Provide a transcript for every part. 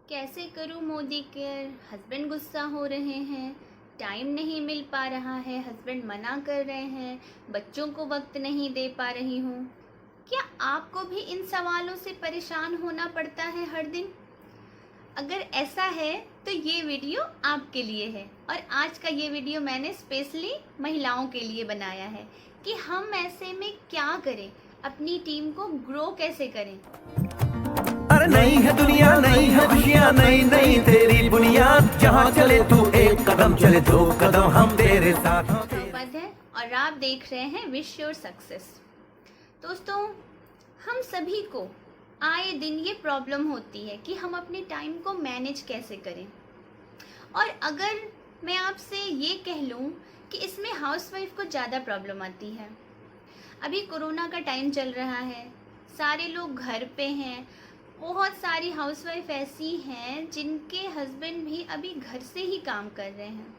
कैसे करूं Modi care. Husband गुस्सा हो रहे हैं, टाइम नहीं मिल पा रहा है, हस्बैंड मना कर रहे हैं, बच्चों को वक्त नहीं दे पा रही हूँ। क्या आपको भी इन सवालों से परेशान होना पड़ता है हर दिन? अगर ऐसा है तो ये वीडियो आपके लिए है। और आज का ये वीडियो मैंने स्पेशली महिलाओं के लिए बनाया है कि हम ऐसे में क्या करें, अपनी टीम को ग्रो कैसे करें। अरे नई है दुनिया, नई है खुशियाँ, नई नई तेरी बुनियाद। जहाँ चले तू एक कदम, चले दो कदम, हम तेरे साथ। पद है और आप देख रहे हैं विश योर सक्सेस। दोस्तों, हम सभी को आए दिन ये प्रॉब्लम होती है कि हम अपने टाइम को मैनेज कैसे करें। और अगर मैं आपसे ये कह लूँ कि इसमें हाउसवाइफ को ज़्यादा प्रॉब्लम आती है। अभी कोरोना का टाइम चल रहा है, सारे लोग घर पे हैं। बहुत सारी हाउसवाइफ ऐसी हैं जिनके हस्बैंड भी अभी घर से ही काम कर रहे हैं,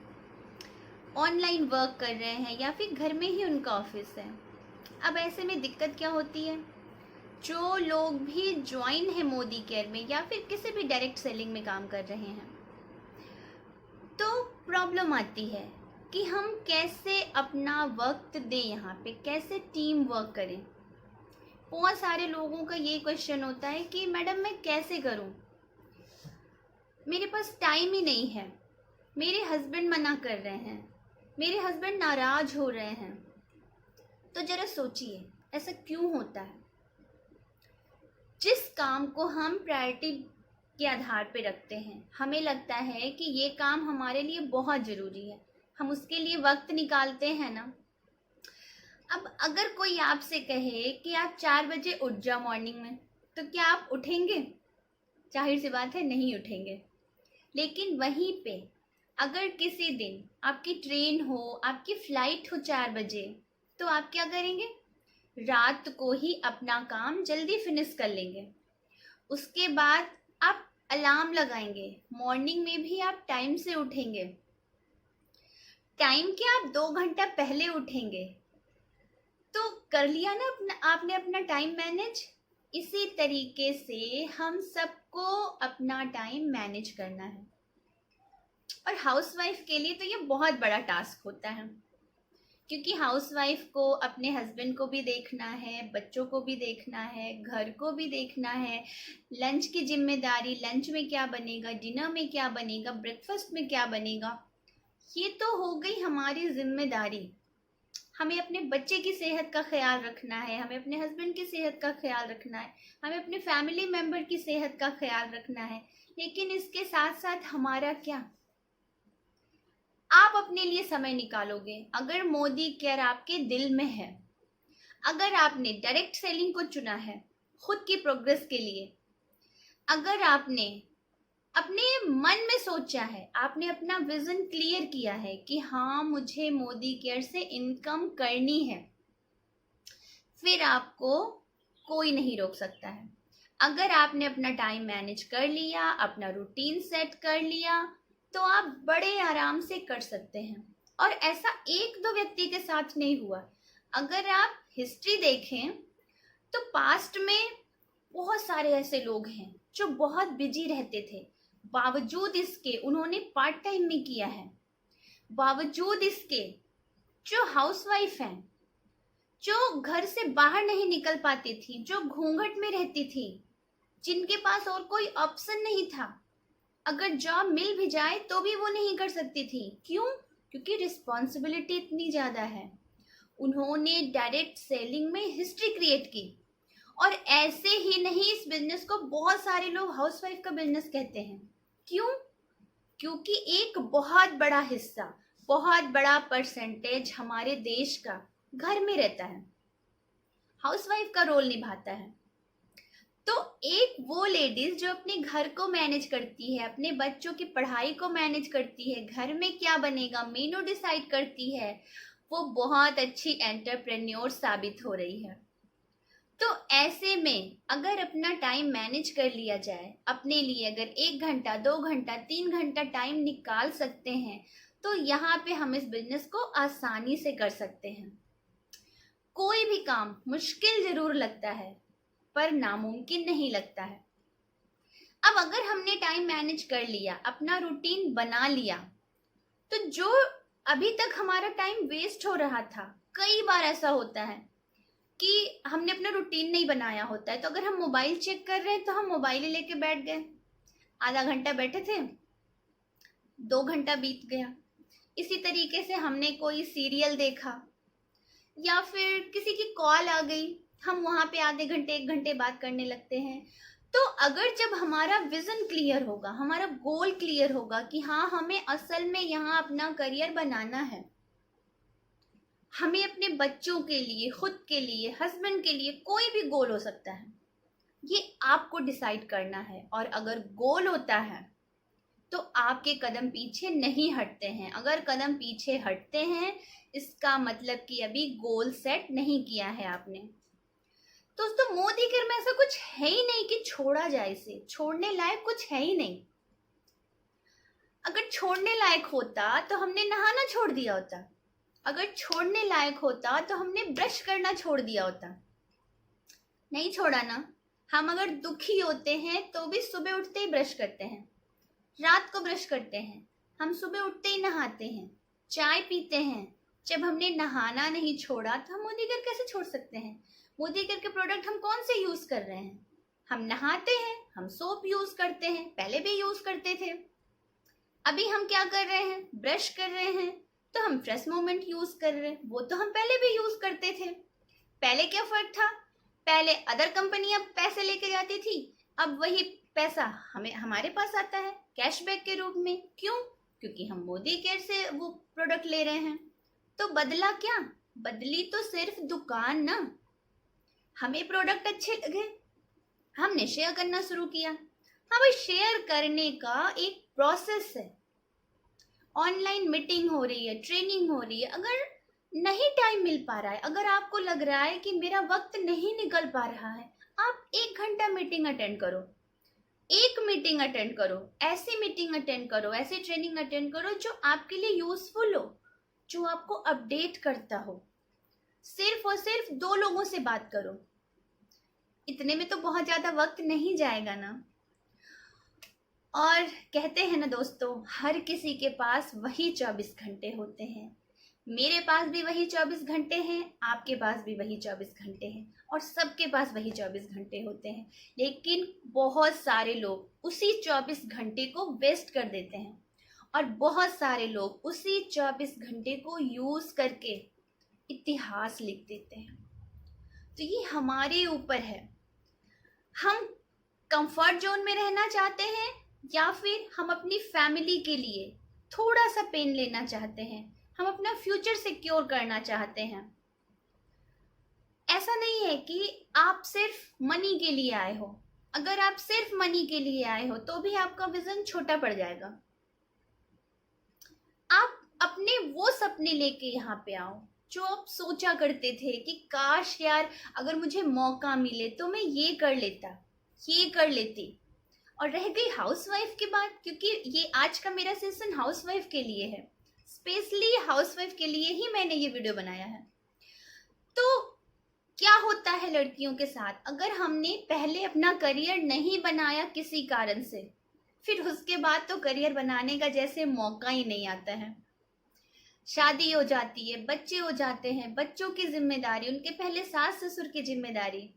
ऑनलाइन वर्क कर रहे हैं, या फिर घर में ही उनका ऑफिस है। अब ऐसे में दिक्कत क्या होती है, जो लोग भी ज्वाइन है मोदी केयर में या फिर किसी भी डायरेक्ट सेलिंग में काम कर रहे हैं, तो प्रॉब्लम आती है कि हम कैसे अपना वक्त दें, यहाँ पे कैसे टीम वर्क करें। बहुत सारे लोगों का ये क्वेश्चन होता है कि मैडम मैं कैसे करूं, मेरे पास टाइम ही नहीं है, मेरे हस्बैंड मना कर रहे हैं, मेरे हस्बैंड नाराज हो रहे हैं। तो जरा सोचिए ऐसा क्यों होता है। जिस काम को हम प्रायोरिटी के आधार पे रखते हैं, हमें लगता है कि ये काम हमारे लिए बहुत ज़रूरी है, हम उसके लिए वक्त निकालते हैं ना। अब अगर कोई आपसे कहे कि आप 4 बजे उठ जाओ मॉर्निंग में, तो क्या आप उठेंगे? जाहिर सी बात है, नहीं उठेंगे। लेकिन वहीं पे अगर किसी दिन आपकी ट्रेन हो, आपकी फ़्लाइट हो 4 बजे, तो आप क्या करेंगे? रात को ही अपना काम जल्दी फिनिश कर लेंगे। उसके बाद आप अलार्म लगाएंगे, मॉर्निंग में भी आप टाइम से उठेंगे। टाइम के आप 2 घंटा पहले उठेंगे, तो कर लिया ना आपने अपना टाइम मैनेज। इसी तरीके से हम सबको अपना टाइम मैनेज करना है। और हाउसवाइफ के लिए तो ये बहुत बड़ा टास्क होता है, क्योंकि हाउसवाइफ को अपने हस्बैंड को भी देखना है, बच्चों को भी देखना है, घर को भी देखना है, लंच की जिम्मेदारी, लंच में क्या बनेगा, डिनर में क्या बनेगा, ब्रेकफास्ट में क्या बनेगा, ये तो हो गई हमारी जिम्मेदारी। हमें अपने बच्चे की सेहत का ख्याल रखना है, हमें अपने हस्बैंड की सेहत का ख्याल रखना है, हमें अपने फैमिली मेम्बर की सेहत का ख्याल रखना है। लेकिन इसके साथ साथ हमारा क्या, आप अपने लिए समय निकालोगे अगर मोदी केयर आपके दिल में है, अगर आपने डायरेक्ट सेलिंग को चुना है खुद की प्रोग्रेस के लिए, अगर आपने अपने मन में सोचा है, आपने अपना विजन क्लियर किया है कि हाँ मुझे मोदी केयर से इनकम करनी है, फिर आपको कोई नहीं रोक सकता है। अगर आपने अपना टाइम मैनेज कर लिया, अपना रूटीन सेट कर लिया, तो आप बड़े आराम से कर सकते हैं। और ऐसा एक दो व्यक्ति के साथ नहीं हुआ। अगर आप हिस्ट्री देखें तो पास्ट में बहुत सारे ऐसे लोग हैं जो बहुत बिजी रहते थे, बावजूद इसके उन्होंने पार्ट टाइम में किया है। बावजूद इसके जो हाउसवाइफ हैं, जो घर से बाहर नहीं निकल पाती थी, जो घूंघट में रहती थी, जिनके पास और कोई ऑप्शन नहीं था, अगर जॉब मिल भी जाए तो भी वो नहीं कर सकती थी। क्यों? क्योंकि रिस्पॉन्सिबिलिटी इतनी ज़्यादा है। उन्होंने डायरेक्ट सेलिंग में हिस्ट्री क्रिएट की। और ऐसे ही नहीं, इस बिजनेस को बहुत सारे लोग हाउसवाइफ का बिजनेस कहते हैं। क्यों? क्योंकि एक बहुत बड़ा हिस्सा, बहुत बड़ा परसेंटेज हमारे देश का घर में रहता है, हाउसवाइफ का रोल निभाता है। तो एक वो लेडीज जो अपने घर को मैनेज करती है, अपने बच्चों की पढ़ाई को मैनेज करती है, घर में क्या बनेगा मेनू डिसाइड करती है, वो बहुत अच्छी एंटरप्रेन्योर साबित हो रही है। तो ऐसे में अगर अपना टाइम मैनेज कर लिया जाए, अपने लिए अगर 1 घंटा 2 घंटा 3 घंटा टाइम निकाल सकते हैं, तो यहाँ पे हम इस बिजनेस को आसानी से कर सकते हैं। कोई भी काम मुश्किल जरूर लगता है पर नामुमकिन नहीं लगता है। अब अगर हमने टाइम मैनेज कर लिया, अपना रूटीन बना लिया, तो जो अभी तक हमारा टाइम वेस्ट हो रहा था, कई बार ऐसा होता है कि हमने अपना रूटीन नहीं बनाया होता है, तो अगर हम मोबाइल चेक कर रहे हैं तो हम मोबाइल ही लेके बैठ गए, आधा घंटा बैठे थे, 2 घंटा बीत गया। इसी तरीके से हमने कोई सीरियल देखा या फिर किसी की कॉल आ गई, हम वहां पे आधे घंटे 1 घंटे बात करने लगते हैं। तो अगर जब हमारा विजन क्लियर होगा, हमारा गोल क्लियर होगा कि हाँ हमें असल में यहाँ अपना करियर बनाना है, हमें अपने बच्चों के लिए, खुद के लिए, हस्बैंड के लिए, कोई भी गोल हो सकता है, ये आपको डिसाइड करना है। और अगर गोल होता है तो आपके कदम पीछे नहीं हटते हैं। अगर कदम पीछे हटते हैं इसका मतलब कि अभी गोल सेट नहीं किया है आपने। दोस्तों, मोदी केयर में ऐसा कुछ है ही नहीं कि छोड़ा जाए, इसे छोड़ने लायक कुछ है ही नहीं। अगर छोड़ने लायक होता तो हमने नहाना छोड़ दिया होता, अगर छोड़ने लायक होता तो हमने ब्रश करना छोड़ दिया होता। नहीं छोड़ा ना। हम अगर दुखी होते हैं तो भी सुबह उठते ही ब्रश करते हैं, रात को ब्रश करते हैं, हम सुबह उठते ही नहाते हैं, चाय पीते हैं। जब हमने नहाना नहीं छोड़ा तो हम मोदी केयर कैसे छोड़ सकते हैं? मोदी केयर के प्रोडक्ट हम कौन से यूज कर रहे हैं? हम नहाते हैं, हम सोप यूज करते हैं, पहले भी यूज करते थे। अभी हम क्या कर रहे हैं? ब्रश कर रहे हैं, तो हम फ्रेश मोमेंट यूज कर रहे हैं, वो तो हम पहले भी यूज करते थे। पहले क्या फर्क था? पहले अदर कंपनियां पैसे लेके जाती थी, अब वही पैसा हमें हमारे पास आता है कैशबैक के रूप में। क्यों? क्योंकि हम मोदी केयर से वो प्रोडक्ट ले रहे हैं। तो बदला क्या? बदली तो सिर्फ दुकान ना। हमें प्रोडक्ट अच्छे लगे, हमने शेयर करना शुरू किया। हाँ भाई, शेयर करने का एक प्रोसेस है, ऑनलाइन मीटिंग हो रही है, ट्रेनिंग हो रही है। अगर नहीं टाइम मिल पा रहा है, अगर आपको लग रहा है कि मेरा वक्त नहीं निकल पा रहा है, आप 1 घंटा मीटिंग अटेंड करो, एक मीटिंग अटेंड करो, ऐसी मीटिंग अटेंड करो, ऐसी ट्रेनिंग अटेंड करो जो आपके लिए यूजफुल हो, जो आपको अपडेट करता हो। सिर्फ और सिर्फ 2 लोगों से बात करो, इतने में तो बहुत ज्यादा वक्त नहीं जाएगा ना। और कहते हैं ना दोस्तों, हर किसी के पास वही 24 घंटे होते हैं। मेरे पास भी वही 24 घंटे हैं, आपके पास भी वही 24 घंटे हैं, और सबके पास वही 24 घंटे होते हैं। लेकिन बहुत सारे लोग उसी 24 घंटे को वेस्ट कर देते हैं, और बहुत सारे लोग उसी 24 घंटे को यूज करके इतिहास लिख देते हैं। तो ये हमारे ऊपर है, हम कंफर्ट जोन में रहना चाहते हैं या फिर हम अपनी फैमिली के लिए थोड़ा सा पेन लेना चाहते हैं, हम अपना फ्यूचर सिक्योर करना चाहते हैं। ऐसा नहीं है कि आप सिर्फ मनी के लिए आए हो। अगर आप सिर्फ मनी के लिए आए हो तो भी आपका विजन छोटा पड़ जाएगा। आप अपने वो सपने लेके यहाँ पे आओ जो आप सोचा करते थे कि काश यार अगर मुझे मौका मिले तो मैं ये कर लेता, ये कर लेती। और रह गई हाउसवाइफ की बात, क्योंकि ये आज का मेरा सेशन हाउसवाइफ के लिए है, स्पेशली हाउसवाइफ के लिए ही मैंने ये वीडियो बनाया है। तो क्या होता है लड़कियों के साथ, अगर हमने पहले अपना करियर नहीं बनाया किसी कारण से, फिर उसके बाद तो करियर बनाने का जैसे मौका ही नहीं आता है। शादी हो जाती है, बच्चे हो जाते हैं, बच्चों की जिम्मेदारी, उनके पहले सास ससुर की जिम्मेदारी,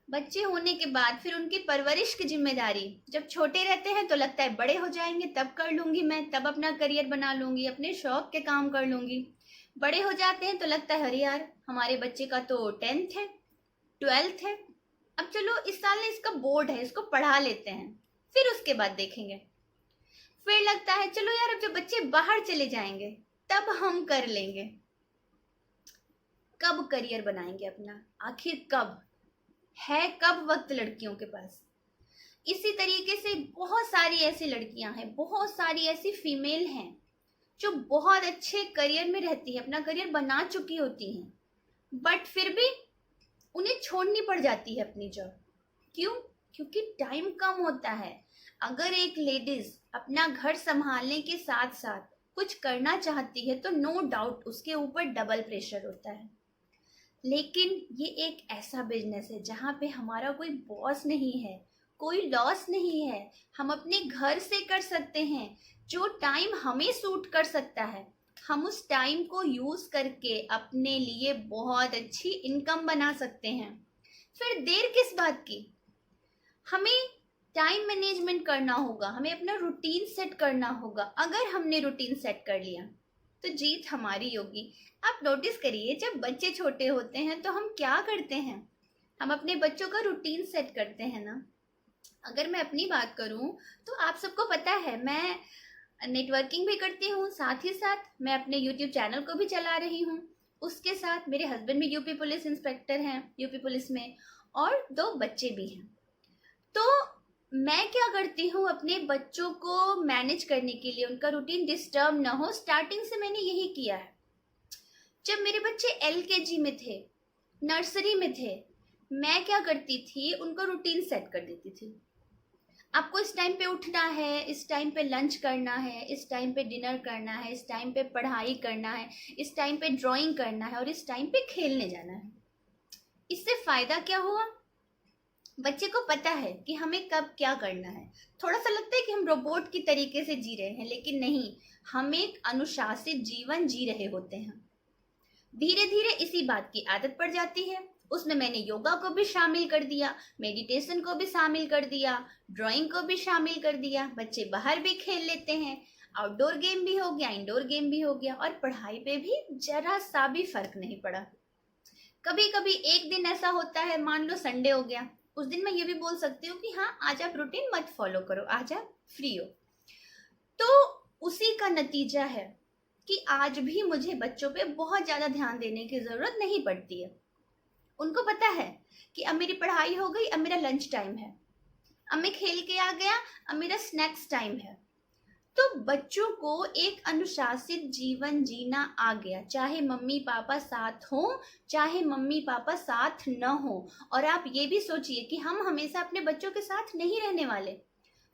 बच्चे होने के बाद फिर उनकी परवरिश की जिम्मेदारी। जब छोटे रहते हैं तो लगता है बड़े हो जाएंगे तब कर लूंगी मैं, तब अपना करियर बना लूंगी, अपने शौक के काम कर लूंगी। बड़े हो जाते हैं तो लगता है अरे यार हमारे बच्चे का तो 10th है, 12th है, अब चलो इस साल ने इसका बोर्ड है, इसको पढ़ा लेते हैं, फिर उसके बाद देखेंगे। फिर लगता है चलो यार अब जब बच्चे बाहर चले जाएंगे तब हम कर लेंगे। कब करियर बनाएंगे अपना? आखिर कब है, कब वक्त लड़कियों के पास? इसी तरीके से बहुत सारी ऐसी लड़कियां हैं, बहुत सारी ऐसी फीमेल हैं जो बहुत अच्छे करियर में रहती है, अपना करियर बना चुकी होती हैं, बट फिर भी उन्हें छोड़नी पड़ जाती है अपनी जॉब। क्यों? क्योंकि टाइम कम होता है। अगर एक लेडीज अपना घर संभालने के साथ साथ कुछ करना चाहती है तो नो डाउट उसके ऊपर डबल प्रेशर होता है। लेकिन ये एक ऐसा बिजनेस है जहाँ पे हमारा कोई बॉस नहीं है, कोई लॉस नहीं है, हम अपने घर से कर सकते हैं। जो टाइम हमें सूट कर सकता है, हम उस टाइम को यूज करके अपने लिए बहुत अच्छी इनकम बना सकते हैं। फिर देर किस बात की? हमें टाइम मैनेजमेंट करना होगा, हमें अपना रूटीन सेट करना होगा। अगर हमने रूटीन सेट कर लिया तो जीत हमारी होगी। आप नोटिस करिए, जब बच्चे छोटे होते हैं तो हम क्या करते हैं, हम अपने बच्चों का रूटीन सेट करते हैं ना। अगर मैं अपनी बात करूं तो आप सबको पता है, मैं नेटवर्किंग भी करती हूँ, साथ ही साथ मैं अपने यूट्यूब चैनल को भी चला रही हूँ। उसके साथ मेरे हस्बैंड भी यूपी पुलिस इंस्पेक्टर हैं, यूपी पुलिस में, और 2 बच्चे भी हैं। तो मैं क्या करती हूँ, अपने बच्चों को मैनेज करने के लिए, उनका रूटीन डिस्टर्ब ना हो, स्टार्टिंग से मैंने यही किया है। जब मेरे बच्चे LKG में थे, नर्सरी में थे, मैं क्या करती थी, उनको रूटीन सेट कर देती थी। आपको इस टाइम पे उठना है, इस टाइम पे लंच करना है, इस टाइम पे डिनर करना है, इस टाइम पे पढ़ाई करना है, इस टाइम पे ड्राइंग करना है, और इस टाइम पे खेलने जाना है। इससे फायदा क्या हुआ, बच्चे को पता है कि हमें कब क्या करना है। थोड़ा सा लगता है कि हम रोबोट की तरीके से जी रहे हैं, लेकिन नहीं, हम एक अनुशासित जीवन जी रहे होते हैं। धीरे धीरे इसी बात की आदत पड़ जाती है। उसमें मैंने योगा को भी शामिल कर दिया, मेडिटेशन को भी शामिल कर दिया, ड्राइंग को भी शामिल कर दिया। बच्चे बाहर भी खेल लेते हैं, आउटडोर गेम भी हो गया, इंडोर गेम भी हो गया, और पढ़ाई पे भी जरा सा भी फर्क नहीं पड़ा। कभी कभी एक दिन ऐसा होता है, मान लो संडे हो गया, उस दिन मैं ये भी बोल सकती हूँ कि हाँ, आज आप रूटीन मत फॉलो करो, आज आप फ्री हो। तो उसी का नतीजा है कि आज भी मुझे बच्चों पे बहुत ज़्यादा ध्यान देने की ज़रूरत नहीं पड़ती है। उनको पता है कि अब मेरी पढ़ाई हो गई, अब मेरा लंच टाइम है, अब मैं खेल के आ गया, अब मेरा स्नैक्स टाइम है। तो बच्चों को एक अनुशासित जीवन जीना आ गया, चाहे मम्मी पापा साथ हो, चाहे मम्मी पापा साथ न हो। और आप ये भी सोचिए कि हम हमेशा अपने बच्चों के साथ नहीं रहने वाले।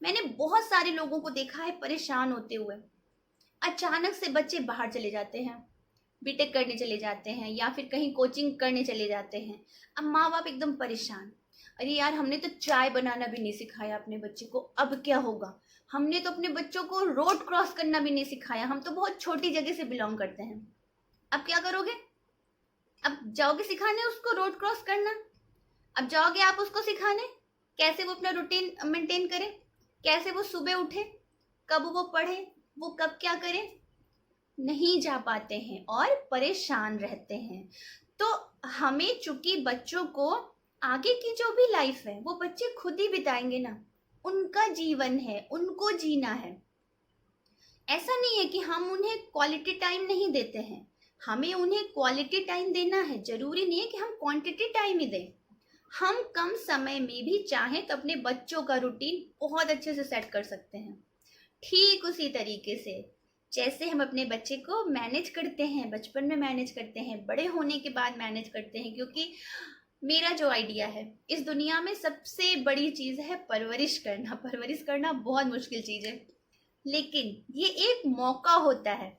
मैंने बहुत सारे लोगों को देखा है परेशान होते हुए। अचानक से बच्चे बाहर चले जाते हैं, बीटेक करने चले जाते हैं, या फिर कहीं कोचिंग करने चले जाते हैं। अब माँ बाप एकदम परेशान, अरे यार, हमने तो चाय बनाना भी नहीं सिखाया अपने बच्चे को, अब क्या होगा। हमने तो अपने बच्चों को रोड क्रॉस करना भी नहीं सिखाया, हम तो बहुत छोटी जगह से बिलोंग करते हैं, अब क्या करोगे। अब जाओगे सिखाने उसको रोड क्रॉस करना, अब जाओगे आप उसको सिखाने कैसे वो अपना रूटीन मेंटेन करे, कैसे वो सुबह उठे, कब वो पढ़े, वो कब क्या करे। नहीं जा पाते हैं और परेशान रहते हैं। तो हमें, चूंकि बच्चों को आगे की जो भी लाइफ है वो बच्चे खुद ही बिताएंगे ना, उनका जीवन है, उनको जीना है। ऐसा नहीं है कि हम उन्हें क्वालिटी टाइम नहीं देते हैं, हमें उन्हें क्वालिटी टाइम देना है। जरूरी नहीं है कि हम क्वांटिटी टाइम ही दें। हम कम समय में भी चाहें तो अपने बच्चों का रूटीन बहुत अच्छे से सेट कर सकते हैं। ठीक उसी तरीके से जैसे हम अपने बच्चे को मैनेज करते हैं, बचपन में मैनेज करते हैं, बड़े होने के बाद मैनेज करते हैं। क्योंकि मेरा जो आइडिया है, इस दुनिया में सबसे बड़ी चीज़ है परवरिश करना। परवरिश करना बहुत मुश्किल चीज़ है, लेकिन ये एक मौका होता है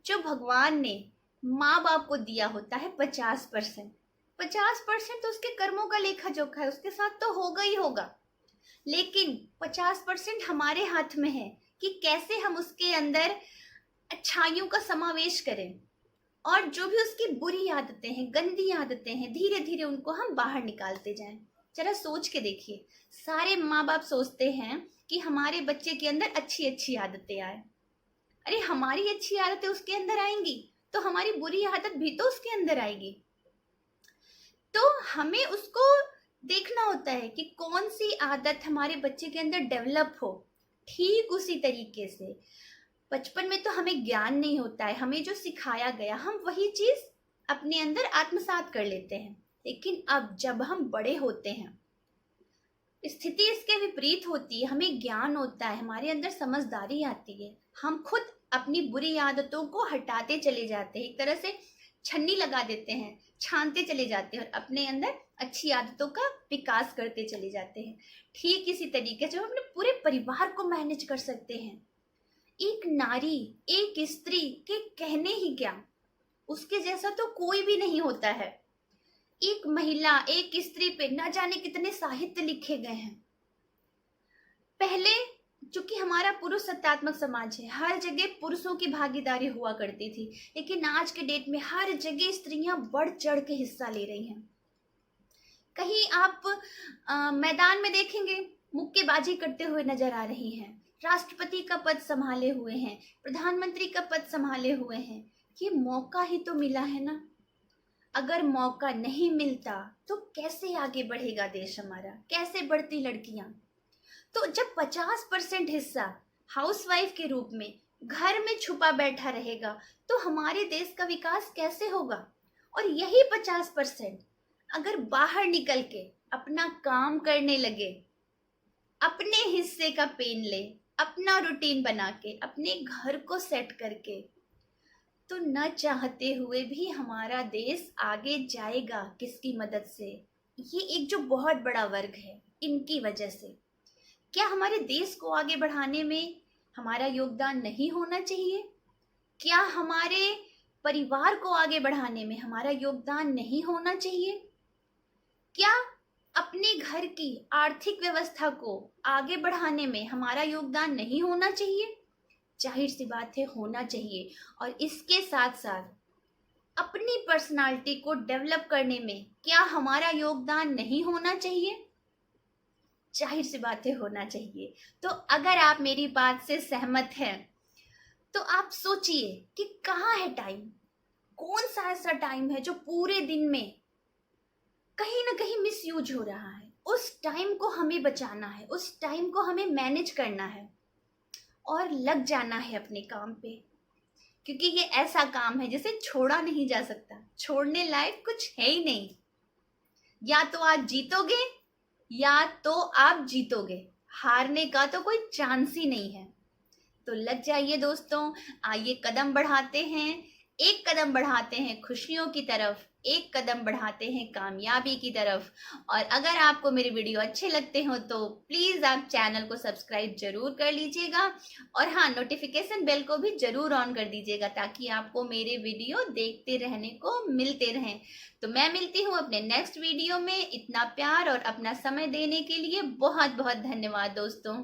जो भगवान ने माँ बाप को दिया होता है। 50% 50% तो उसके कर्मों का लेखा जोखा है, उसके साथ तो होगा ही होगा। लेकिन 50% हमारे हाथ में है कि कैसे हम उसके अंदर अच्छाइयों का समावेश करें, और जो भी उसकी बुरी आदतें हैं, गंदी आदतें हैं, धीरे धीरे उनको हम बाहर निकालते जाएं। जरा सोच के देखिए, सारे माँ बाप सोचते हैं कि हमारे बच्चे के अंदर अच्छी अच्छी आदतें आए। अरे हमारी अच्छी आदतें उसके अंदर आएंगी तो हमारी बुरी आदत भी तो उसके अंदर आएगी। तो हमें उसको देखना होता है कि कौन सी आदत हमारे बच्चे के अंदर डेवलप हो। ठीक उसी तरीके से बचपन में तो हमें ज्ञान नहीं होता है, हमें जो सिखाया गया हम वही चीज अपने अंदर आत्मसात कर लेते हैं। लेकिन अब जब हम बड़े होते हैं, स्थिति इसके विपरीत होती है, हमें ज्ञान होता है, हमारे अंदर समझदारी आती है, हम खुद अपनी बुरी आदतों को हटाते चले जाते हैं, एक तरह से छन्नी लगा देते हैं, छानते चले जाते हैं और अपने अंदर अच्छी आदतों का विकास करते चले जाते हैं। ठीक इसी तरीके से हम अपने पूरे परिवार को मैनेज कर सकते हैं। एक नारी, एक स्त्री के कहने ही क्या, उसके जैसा तो कोई भी नहीं होता है। एक महिला, एक स्त्री पे न जाने कितने साहित्य लिखे गए हैं। पहले चूंकि हमारा पुरुष सत्तात्मक समाज है, हर जगह पुरुषों की भागीदारी हुआ करती थी, लेकिन आज के डेट में हर जगह स्त्रियां बढ़ चढ़ के हिस्सा ले रही हैं। कहीं आप मैदान में देखेंगे मुक्केबाजी करते हुए नजर आ रही हैं, राष्ट्रपति का पद संभाले हुए हैं, प्रधानमंत्री का पद संभाले हुए हैं। ये मौका ही तो मिला है ना। अगर मौका नहीं मिलता तो कैसे आगे बढ़ेगा देश हमारा, कैसे बढ़ती लड़कियां। तो जब 50% हिस्सा हाउसवाइफ के रूप में घर में छुपा बैठा रहेगा तो हमारे देश का विकास कैसे होगा। और यही 50% अगर बाहर निकल के अपना काम करने लगे, अपने हिस्से का पेन ले, अपना रूटीन बना के, अपने घर को सेट करके, तो न चाहते हुए भी हमारा देश आगे जाएगा। किसकी मदद से? ये एक जो बहुत बड़ा वर्ग है, इनकी वजह से। क्या हमारे देश को आगे बढ़ाने में हमारा योगदान नहीं होना चाहिए? क्या हमारे परिवार को आगे बढ़ाने में हमारा योगदान नहीं होना चाहिए? क्या अपने घर की आर्थिक व्यवस्था को आगे बढ़ाने में हमारा योगदान नहीं होना चाहिए? जाहिर सी बात है, होना चाहिए। और इसके साथ साथ अपनी पर्सनालिटी को डेवलप करने में क्या हमारा योगदान नहीं होना चाहिए? जाहिर सी बात है, होना चाहिए। तो अगर आप मेरी बात से सहमत हैं तो आप सोचिए कि कहाँ है टाइम, कौन सा ऐसा टाइम है जो पूरे दिन में कहीं ना कहीं मिसयूज हो रहा है। उस टाइम को हमें बचाना है, उस टाइम को हमें मैनेज करना है और लग जाना है अपने काम पे, क्योंकि ये ऐसा काम है जिसे छोड़ा नहीं जा सकता। छोड़ने लायक कुछ है ही नहीं। या तो आज जीतोगे या तो आप जीतोगे, हारने का तो कोई चांस ही नहीं है। तो लग जाइए दोस्तों, आइए कदम बढ़ाते हैं, एक कदम बढ़ाते हैं खुशियों की तरफ, एक कदम बढ़ाते हैं कामयाबी की तरफ। और अगर आपको मेरे वीडियो अच्छे लगते हो तो प्लीज़ आप चैनल को सब्सक्राइब जरूर कर लीजिएगा। और हाँ, नोटिफिकेशन बेल को भी जरूर ऑन कर दीजिएगा ताकि आपको मेरे वीडियो देखते रहने को मिलते रहें। तो मैं मिलती हूँ अपने नेक्स्ट वीडियो में। इतना प्यार और अपना समय देने के लिए बहुत बहुत धन्यवाद दोस्तों।